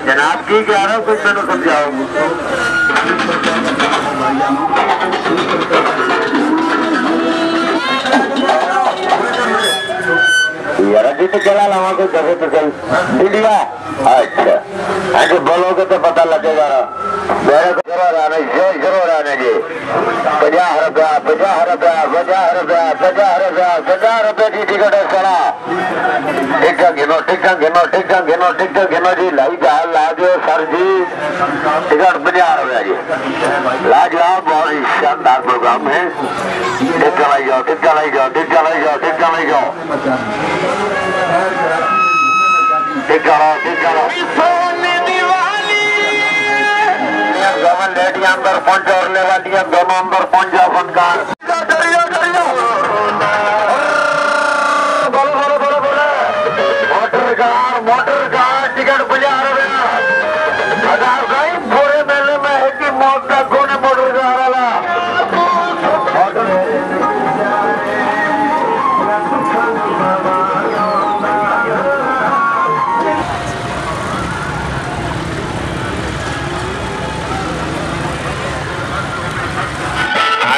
जनाब की कह रहा हूँ कुछ मैंने समझाओ यार अभी तो चला लावा कोई जगह तो चल इंडिया। अच्छा आगे बोलोगे तो पता लगेगा मेरे को जरूर आना जी 50 रुपया 50 रुपया 50 रुपया 50 रुपया 50 रुपये की टिकट है चला टिकट गिनो जी लाई जाल ला दो सर जी टिकट 50 रुपया जी लाजवाब बहुत ही शानदार प्रोग्राम है। टिकट लाई जाओ लेडियां अंदर पहुंच और ले वालियां दोनों अंदर पहुंच जाओ फनकार मोटर कार टिकट 50 रुपया 1000 का पूरे मेले में है कि मौत का कोने मोटर कार वाला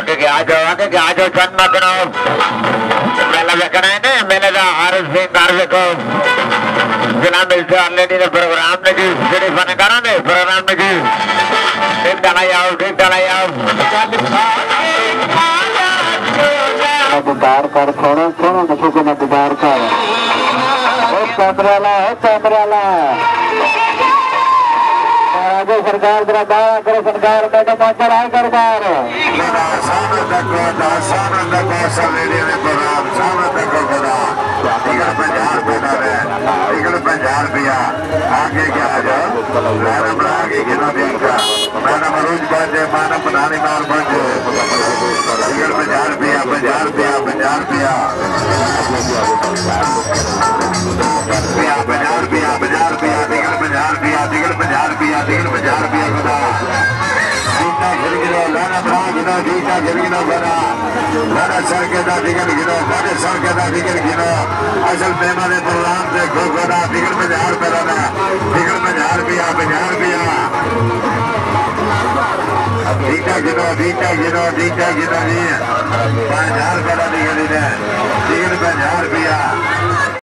आगे आ जाओ चंद करो मेला देखना है ना मेले का को जिला मिलते ऑलरेडी ने प्रोग्राम में जी सिटी फन करा ने प्रोग्राम में जी ठीक डाला आओ बुदार कर छोड़ो नशो को न बुदार कर कैमरा आगे सरकार जरा दावा करो सरकार बैठे पहुंचा रहा है सरकार आगे क्या आगे गिनो देखा मैडम मरूज बजे मानव बनाने मार बजे 50 रुपया 50 रुपया 50 रुपया 50 रुपया 50 रुपया 50 रुपया 50 रुपया बना जीता गिनो लाना बना जीता गिनो बना लाना सर के दा टिकट गिनो बड़े सर के दा टिकट गिनो असल पैमाने प्रोग्राम से घोषणा टिकट 50 रुपया लाना टिकट 50 रुपया 50 रुपया जीता गिनो जी 50 रुपया टिकट 50 रुपया